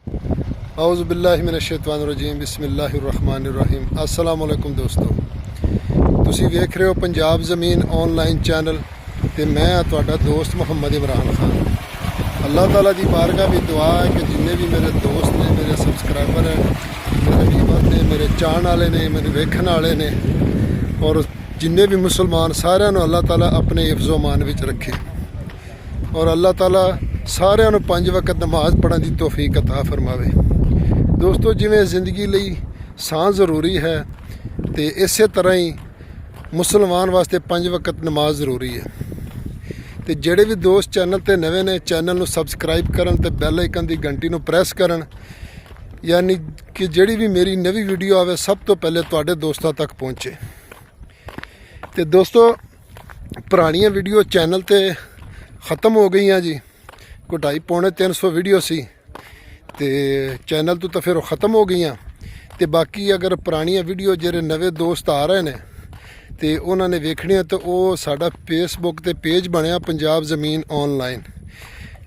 औज़ुबिल्लाहिमिनश्शैतानिर्रजीम बिस्मिल्लाहिर्रहमानिर्रहीम। अस्सलाम वालेकुम दोस्तों, ਤੁਸੀਂ ਵੇਖ ਰਹੇ ਹੋ ਪੰਜਾਬ ਜ਼ਮੀਨ ਆਨਲਾਈਨ ਚੈਨਲ ਤੇ ਮੈਂ ਆ ਤੁਹਾਡਾ ਦੋਸਤ ਮੁਹੰਮਦ ਇਮਰਾਨ ਖਾਨ। ਅੱਲਾਹ ਤਾਲਾ ਦੀ ਬਾਰਗਾਹ ਵਿੱਚ ਦੁਆ ਹੈ ਕਿ ਜਿੰਨੇ ਵੀ ਮੇਰੇ ਦੋਸਤ ਨੇ, ਮੇਰੇ ਸਬਸਕ੍ਰਾਈਬਰ ਹੈ, ਮੇਰੇ ਵੀਵਰ ਨੇ, ਮੇਰੇ ਚਾਹਣ ਵਾਲੇ ਨੇ, ਮੈਨੂੰ ਵੇਖਣ ਵਾਲੇ ਨੇ ਔਰ ਜਿੰਨੇ ਵੀ ਮੁਸਲਮਾਨ ਸਾਰਿਆਂ ਨੂੰ ਅੱਲਾਹ ਤਾਲਾ ਆਪਣੇ ਹਿਫਜ਼ੋ ਮਾਨ ਵਿੱਚ ਰੱਖੇ ਔਰ ਅੱਲਾਹ ਤਾਲਾ ਸਾਰਿਆਂ ਨੂੰ 5 ਵਕਤ ਨਮਾਜ਼ ਪੜ੍ਹਨ ਦੀ ਤੌਫੀਕ ਅਤਾ ਫਰਮਾਵੇ। ਦੋਸਤੋ, ਜਿਵੇਂ ਜ਼ਿੰਦਗੀ ਲਈ ਸਾਹ ਜ਼ਰੂਰੀ ਹੈ ਤੇ ਇਸੇ ਤਰ੍ਹਾਂ ਹੀ ਮੁਸਲਮਾਨ ਵਾਸਤੇ 5 ਵਕਤ ਨਮਾਜ਼ ਜ਼ਰੂਰੀ ਹੈ। ਤੇ ਜਿਹੜੇ ਵੀ ਦੋਸਤ ਚੈਨਲ ਤੇ ਨਵੇਂ ਨੇ, ਚੈਨਲ ਨੂੰ ਸਬਸਕ੍ਰਾਈਬ ਕਰਨ ਤੇ ਬੈਲ ਆਈਕਨ ਦੀ ਘੰਟੀ ਨੂੰ ਪ੍ਰੈਸ ਕਰਨ, ਯਾਨੀ ਕਿ ਜਿਹੜੀ ਵੀ ਮੇਰੀ ਨਵੀਂ ਵੀਡੀਓ ਆਵੇ ਸਭ ਤੋਂ ਪਹਿਲੇ ਤੁਹਾਡੇ ਦੋਸਤਾਂ ਤੱਕ ਪਹੁੰਚੇ। ਤੇ ਦੋਸਤੋ, ਪੁਰਾਣੀਆਂ ਵੀਡੀਓ ਚੈਨਲ ਤੇ ਖਤਮ ਹੋ ਗਈਆਂ ਜੀ। ਕੋਈ 250-300 ਵੀਡੀਓ ਸੀ ਤੇ ਚੈਨਲ ਤੋਂ ਤਾਂ ਫਿਰ ਉਹ ਖਤਮ ਹੋ ਗਈਆਂ। ਤੇ ਬਾਕੀ ਅਗਰ ਪੁਰਾਣੀਆਂ ਵੀਡੀਓ ਜਿਹੜੇ ਨਵੇਂ ਦੋਸਤ ਆ ਰਹੇ ਨੇ ਤੇ ਉਹਨਾਂ ਨੇ ਵੇਖਣੀਆਂ ਤਾਂ ਉਹ ਸਾਡਾ ਫੇਸਬੁੱਕ ਤੇ ਪੇਜ ਬਣਿਆ ਪੰਜਾਬ ਜ਼ਮੀਨ ਆਨਲਾਈਨ,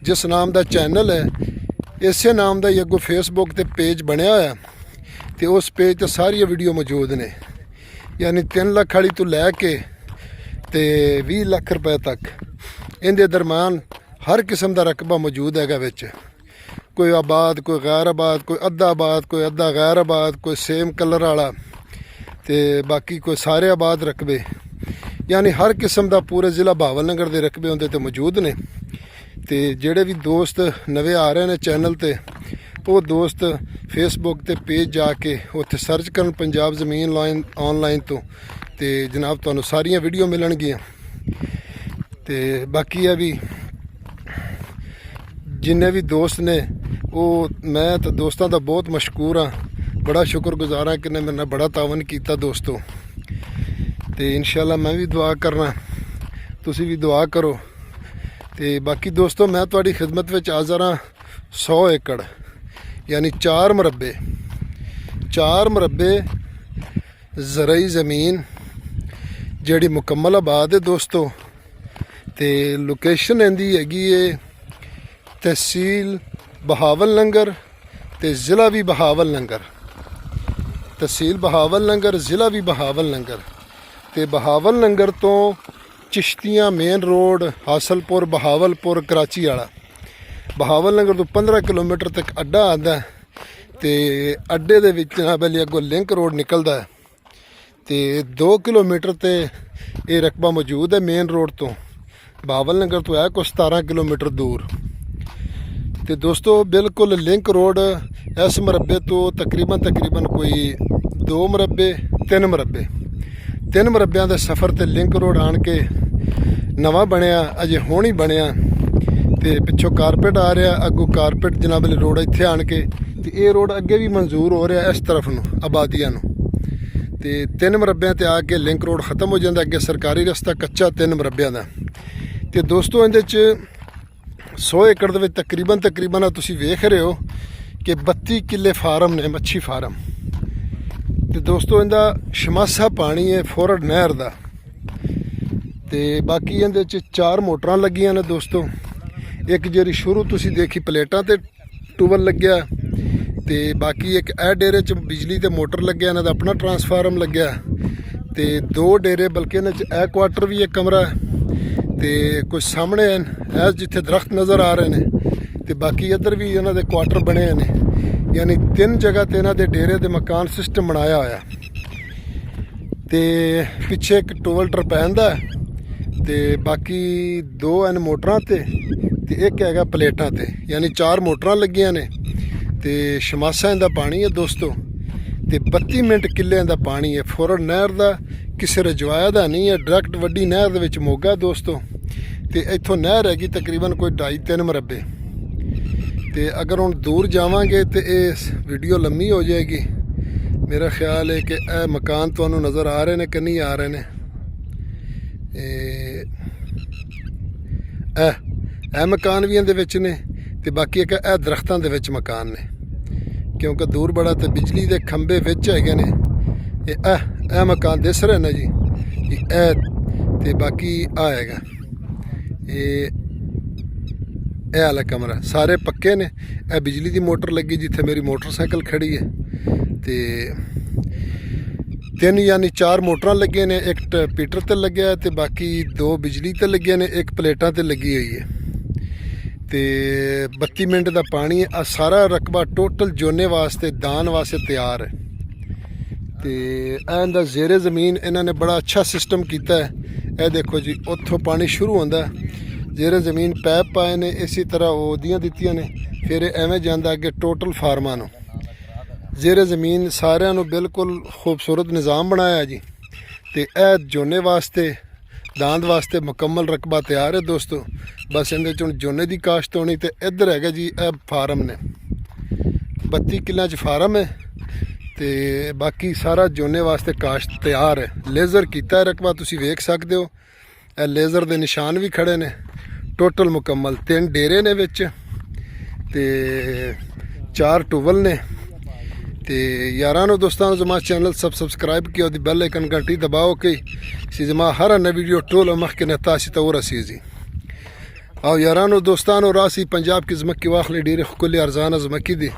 ਜਿਸ ਨਾਮ ਦਾ ਚੈਨਲ ਹੈ ਇਸੇ ਨਾਮ ਦਾ ਹੀ ਅੱਗੋਂ ਫੇਸਬੁੱਕ ਤੇ ਪੇਜ ਬਣਿਆ ਹੋਇਆ ਤੇ ਉਸ ਪੇਜ ਤੇ ਸਾਰੀਆਂ ਵੀਡੀਓ ਮੌਜੂਦ ਨੇ। ਯਾਨੀ 3 ਲੱਖ ਵਾਲੀ ਤੋਂ ਲੈ ਕੇ ਤੇ 20 ਲੱਖ ਰੁਪਏ ਤੱਕ ਇਹਦੇ ਦਰਮਿਆਨ ਹਰ ਕਿਸਮ ਦਾ ਰਕਬਾ ਮੌਜੂਦ ਹੈਗਾ ਵਿੱਚ। ਕੋਈ ਆਬਾਦ, ਕੋਈ ਗੈਰ ਆਬਾਦ, ਕੋਈ ਅੱਧਾ ਆਬਾਦ, ਕੋਈ ਅੱਧਾ ਗੈਰ ਆਬਾਦ, ਕੋਈ ਸੇਮ ਕਲਰ ਵਾਲਾ ਤੇ ਬਾਕੀ ਕੋਈ ਸਾਰੇ ਆਬਾਦ ਰਕਬੇ, ਯਾਨੀ ਹਰ ਕਿਸਮ ਦਾ ਪੂਰੇ ਜ਼ਿਲ੍ਹਾ ਬਹਾਵਲਨਗਰ ਦੇ ਰਕਬੇ ਉਹਦੇ ਤੇ ਮੌਜੂਦ ਨੇ। ਤੇ ਜਿਹੜੇ ਵੀ ਦੋਸਤ ਨਵੇਂ ਆ ਰਹੇ ਨੇ ਚੈਨਲ ਤੇ, ਉਹ ਦੋਸਤ ਫੇਸਬੁੱਕ ਤੇ ਪੇਜ ਜਾ ਕੇ ਉੱਥੇ ਸਰਚ ਕਰਨ ਪੰਜਾਬ ਜ਼ਮੀਨ ਆਨਲਾਈਨ ਤੋਂ ਤੇ ਜਨਾਬ ਤੁਹਾਨੂੰ ਸਾਰੀਆਂ ਵੀਡੀਓ ਮਿਲਣਗੀਆਂ। ਤੇ ਬਾਕੀ ਇਹ ਵੀ ਜਿੰਨੇ ਵੀ ਦੋਸਤ ਨੇ ਉਹ ਮੈਂ ਤਾਂ ਦੋਸਤਾਂ ਦਾ ਬਹੁਤ ਮਸ਼ਕੂਰ ਹਾਂ, ਬੜਾ ਸ਼ੁਕਰਗੁਜ਼ਾਰ ਹਾਂ ਕਿ ਨੇ ਮੇਰੇ ਨਾਲ ਬੜਾ ਤਾਵਨ ਕੀਤਾ ਦੋਸਤੋ। ਤੇ ਇਨਸ਼ਾਅੱਲਾ ਮੈਂ ਵੀ ਦੁਆ ਕਰਨਾ, ਤੁਸੀਂ ਵੀ ਦੁਆ ਕਰੋ। ਤੇ ਬਾਕੀ ਦੋਸਤੋ, ਮੈਂ ਤੁਹਾਡੀ ਖਿਦਮਤ ਵਿੱਚ ਹਾਜ਼ਰ ਹਾਂ 100 ਏਕੜ ਯਾਨੀ 4 ਮੁਰੱਬੇ ਜ਼ਰਈ ਜ਼ਮੀਨ ਜਿਹੜੀ ਮੁਕੰਮਲ ਆਬਾਦ ਹੈ ਦੋਸਤੋ। ਤੇ ਲੋਕੇਸ਼ਨ ਇਹਦੀ ਹੈਗੀ ਹੈ तहसील बहावलनगर ते ज़िला भी बहावलनगर। तहसील बहावलनगर, ज़िला भी बहावलनगर। ते बहावलनगर तो चिश्तियाँ मेन रोड हासलपुर बहावलपुर कराची वाला, बहावलनगर तो 15 किलोमीटर तक अड्डा आता है। ते अड्डे दे विच जनाब अगों लिंक रोड निकलता है ते 2 किलोमीटर ते ये रकबा मौजूद है मेन रोड तो। बहावलनगर तो है कुछ 17 किलोमीटर दूर। तो दोस्तों, बिल्कुल लिंक रोड इस मुरब्बे तो तकरीबन कोई 2 मुरब्बे 3 मुरब्बियां दे सफ़र ते लिंक रोड आन के नवा बनया, अजे हुण ही बनया। ते पिछों कारपेट आ रहा, अगों कारपेट जनाब रोड इत्थे आन के ते ये रोड अगे भी मंजूर हो रहा इस तरफ नूं आबादियां नूं। ते 3 मुरब्बियां ते आके लिंक रोड खत्म हो जाता, अगे सरकारी रस्ता कच्चा 3 मुरब्बियां दा। ते दोस्तों, इहदे च 100 ਏਕੜ ਦੇ ਵਿੱਚ ਤਕਰੀਬਨ ਤੁਸੀਂ ਵੇਖ ਰਹੇ ਹੋ ਕਿ 32 ਕਿੱਲੇ ਫਾਰਮ ਨੇ, ਮੱਛੀ ਫਾਰਮ। ਤੇ ਦੋਸਤੋ, ਇਹਦਾ ਸ਼ਮਾਸਾ ਪਾਣੀ ਹੈ ਫੋਰਡ ਨਹਿਰ ਦਾ। ਤੇ ਬਾਕੀ ਇਹਦੇ 'ਚ 4 ਮੋਟਰਾਂ ਲੱਗੀਆਂ ਨੇ ਦੋਸਤੋ। ਇੱਕ ਜਿਹੜੀ ਸ਼ੁਰੂ ਤੁਸੀਂ ਦੇਖੀ ਪਲੇਟਾਂ ਤੇ ਟੂਬਲ ਲੱਗਿਆ ਤੇ ਬਾਕੀ ਇੱਕ ਇਹ ਡੇਰੇ 'ਚ ਬਿਜਲੀ ਤੇ ਮੋਟਰ ਲੱਗਿਆ, ਇਹਨਾਂ ਦਾ ਆਪਣਾ ਟਰਾਂਸਫਾਰਮ ਲੱਗਿਆ। ਤੇ 2 ਡੇਰੇ, ਬਲਕਿ ਇਹਨਾਂ 'ਚ ਇਹ ਕੁਆਟਰ ਵੀ ਇੱਕ ਕਮਰਾ ਤੇ ਕੁਝ ਸਾਹਮਣੇ ਐ ਜਿੱਥੇ ਦਰਖਤ ਨਜ਼ਰ ਆ ਰਹੇ ਨੇ ਤੇ ਬਾਕੀ ਇੱਧਰ ਵੀ ਇਹਨਾਂ ਦੇ ਕੁਆਟਰ ਬਣੇ ਨੇ। ਯਾਨੀ 3 ਜਗ੍ਹਾ ਤੇ ਇਹਨਾਂ ਦੇ ਡੇਰੇ ਦੇ ਮਕਾਨ ਸਿਸਟਮ ਬਣਾਇਆ ਹੋਇਆ। ਤੇ ਪਿੱਛੇ ਇੱਕ ਟੋਲ ਟਰਪੈਨ ਦਾ ਤੇ ਬਾਕੀ 2 ਹਨ ਮੋਟਰਾਂ ਤੇ ਇੱਕ ਹੈਗਾ ਪਲੇਟਾਂ ਤੇ, ਯਾਨੀ 4 ਮੋਟਰਾਂ ਲੱਗੀਆਂ ਨੇ। ਤੇ ਸ਼ਮਾਸਾ ਇਹਦਾ ਪਾਣੀ ਹੈ ਦੋਸਤੋ ਤੇ 32 ਮਿੰਟ ਕਿੱਲੇ ਦਾ ਪਾਣੀ ਹੈ ਫੋਰਡ ਨਹਿਰ ਦਾ, ਕਿਸੇ ਰਜਵਾਇਆ ਦਾ ਨਹੀਂ ਹੈ, ਡਾਇਰੈਕਟ ਵੱਡੀ ਨਹਿਰ ਦੇ ਵਿੱਚ ਮੋਗਾ ਦੋਸਤੋ। ਤੇ ਇੱਥੋਂ ਨਹਿਰ ਹੈਗੀ ਤਕਰੀਬਨ ਕੋਈ 2.5-3 ਮੁਰੱਬੇ। ਤੇ ਅਗਰ ਹੁਣ ਦੂਰ ਜਾਵਾਂਗੇ ਤੇ ਇਹ ਵੀਡੀਓ ਲੰਮੀ ਹੋ ਜਾਏਗੀ। ਮੇਰਾ ਖਿਆਲ ਹੈ ਕਿ ਇਹ ਮਕਾਨ ਤੁਹਾਨੂੰ ਨਜ਼ਰ ਆ ਰਹੇ ਨੇ ਕਿ ਨਹੀਂ ਆ ਰਹੇ ਨੇ। ਇਹ ਮਕਾਨ ਵੀ ਇਹਦੇ ਵਿੱਚ ਨੇ ਤੇ ਬਾਕੀ ਇੱਕ ਇਹ ਦਰਖਤਾਂ ਦੇ ਵਿੱਚ ਮਕਾਨ ਨੇ, ਕਿਉਂਕਿ ਦੂਰ ਬੜਾ ਤੇ ਬਿਜਲੀ ਦੇ ਖੰਭੇ ਵਿੱਚ ਹੈਗੇ ਨੇ। ਇਹ ਮਕਾਨ ਦਿਸ ਰਹੇ ਨੇ ਜੀ, ਇਹ ਤੇ ਬਾਕੀ ਆ ਹੈਗਾ ਇਹ ਇਹ ਵਾਲਾ ਕਮਰਾ ਸਾਰੇ ਪੱਕੇ ਨੇ। ਇਹ ਬਿਜਲੀ ਦੀ ਮੋਟਰ ਲੱਗੀ ਜਿੱਥੇ ਮੇਰੀ ਮੋਟਰਸਾਈਕਲ ਖੜੀ ਹੈ ਤੇ 3 ਯਾਨੀ 4 ਮੋਟਰਾਂ ਲੱਗੀਆਂ ਨੇ, ਇੱਕ ਪੀਟਰ ਤੇ ਲੱਗਿਆ ਤੇ ਬਾਕੀ 2 ਬਿਜਲੀ ਤੇ ਲੱਗੀਆਂ ਨੇ, ਇੱਕ ਪਲੇਟਾਂ ਤੇ ਲੱਗੀ ਹੋਈ ਹੈ ਤੇ 32 ਮਿੰਟ ਦਾ ਪਾਣੀ ਹੈ। ਆ ਸਾਰਾ ਰਕਬਾ ਟੋਟਲ ਜੋਨੇ ਵਾਸਤੇ ਦਾਨ ਵਾਸਤੇ ਤਿਆਰ ਹੈ ਤੇ ਇਹਦਾ ਜ਼ੇਰੇ ਜ਼ਮੀਨ ਇਹਨਾਂ ਨੇ ਬੜਾ ਅੱਛਾ ਸਿਸਟਮ ਕੀਤਾ ਹੈ। ਇਹ ਦੇਖੋ ਜੀ ਉੱਥੋਂ ਪਾਣੀ ਸ਼ੁਰੂ ਹੁੰਦਾ, ਜ਼ੇਰੇ ਜ਼ਮੀਨ ਪੈਪ ਪਾਏ ਨੇ, ਇਸੇ ਤਰ੍ਹਾਂ ਉਹਦੀਆਂ ਦਿੱਤੀਆਂ ਨੇ, ਫਿਰ ਇਹ ਐਵੇਂ ਜਾਂਦਾ ਅੱਗੇ ਟੋਟਲ ਫਾਰਮਾਂ ਨੂੰ। ਜ਼ੇਰੇ ਜ਼ਮੀਨ ਸਾਰਿਆਂ ਨੂੰ ਬਿਲਕੁਲ ਖੂਬਸੂਰਤ ਨਿਜ਼ਾਮ ਬਣਾਇਆ ਜੀ ਤੇ ਇਹ ਝੋਨੇ ਵਾਸਤੇ ਦਾਂਦ ਵਾਸਤੇ ਮੁਕੰਮਲ ਰਕਬਾ ਤਿਆਰ ਹੈ ਦੋਸਤੋ। ਬਸ ਇਹਦੇ ਚ ਹੁਣ ਝੋਨੇ ਦੀ ਕਾਸ਼ਤ ਹੋਣੀ ਤੇ ਇੱਧਰ ਹੈਗਾ ਜੀ ਇਹ ਫਾਰਮ ਨੇ, 32 ਕਿੱਲਿਆਂ 'ਚ ਫਾਰਮ ਹੈ ਤੇ ਬਾਕੀ ਸਾਰਾ ਝੋਨੇ ਵਾਸਤੇ ਕਾਸ਼ਤ ਤਿਆਰ ਹੈ। ਲੇਜ਼ਰ ਕੀਤਾ ਰਕਬਾ ਤੁਸੀਂ ਵੇਖ ਸਕਦੇ ਹੋ, ਇਹ ਲੇਜ਼ਰ ਦੇ ਨਿਸ਼ਾਨ ਵੀ ਖੜੇ ਨੇ। ਟੋਟਲ ਮੁਕੰਮਲ 3 ਡੇਰੇ ਨੇ ਵਿੱਚ ਤੇ 4 ਟੂਵਲ ਨੇ ਤੇ यारां नो दोस्तों जमा चैनल सब्सक्राइब किया और बेल आइकन घंटी दबाओ कि जमा हर नई वीडियो टोल मख के नतासी तो रसीजी और यारां नो दोस्तों रासी पंजाब की जमक की वाखली डेरे खुली अरजाना जमकी दी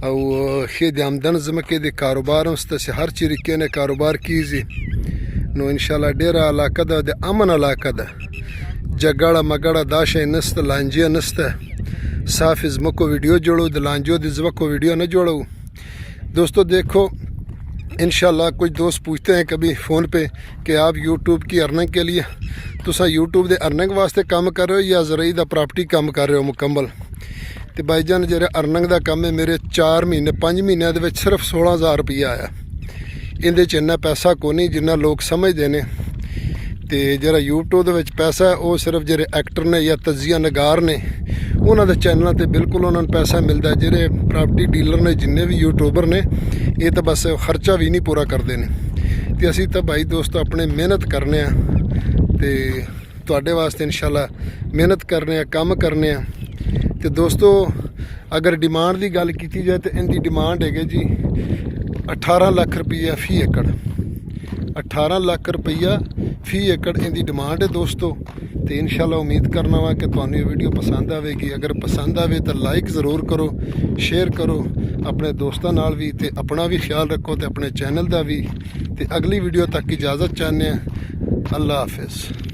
और खेद आमदन जमके दे कारोबार से हर तरीके ने कारोबार कीजी नो इंशाल्लाह डेरा इलाका दा अमन इलाका दा जगड़ा मगड़ा दाशे नस्त लांजिया नस्त साफ जमको वीडियो जोड़ो दलांजो दी जमको वीडियो न जोड़ो दोस्तों। देखो इंशाल्लाह कुछ दोस्त पूछते हैं कभी फ़ोन पे कि आप यूट्यूब की अर्निंग के लिए तुसा यूट्यूब दे अर्निंग वास्ते काम कर रहे हो या ज़रूरी दा प्रॉपर्टी काम कर रहे हो मुकम्मल। तो भाईजान जेह्ड़ा अर्निंग दा काम है मेरे 4 महीने 5 महीनों दे विच सिर्फ 16,000 रुपया आया। इहदे च इन्ना पैसा कोई नहीं जिन्ना लोग समझते हैं। तो जेह्ड़ा यूट्यूब दे विच पैसा है वो सिर्फ जेह्ड़े एक्टर ने या तजिया नगार ने उन्होंने दे चैनलों पर बिल्कुल उन्होंने पैसा मिलता है। जेह्ड़े प्रॉपर्टी डीलर ने जिन्ने भी यूट्यूबर ने ये तो बस खर्चा भी नहीं पूरा करते हैं। तो असी तो भाई दोस्तों अपने मेहनत करने ते तुहाडे वास्ते इंशाल्लाह मेहनत करने काम करने। तो दोस्तों अगर डिमांड की गल की जाए तो इनकी डिमांड है जी 18 लाख रुपया फी एकड़, 18 लाख रुपया फी एकड़ इनकी डिमांड है दोस्तों। तो इंशाल्लाह उम्मीद करना वा कि तुहानू ये वीडियो पसंद आएगी। अगर पसंद आए तो लाइक ज़रूर करो, शेयर करो अपने दोस्तों नाल भी, ते अपना भी ख्याल रखो तो अपने चैनल का भी। तो अगली वीडियो तक इजाज़त चाहते हैं। अल्लाह हाफिज़।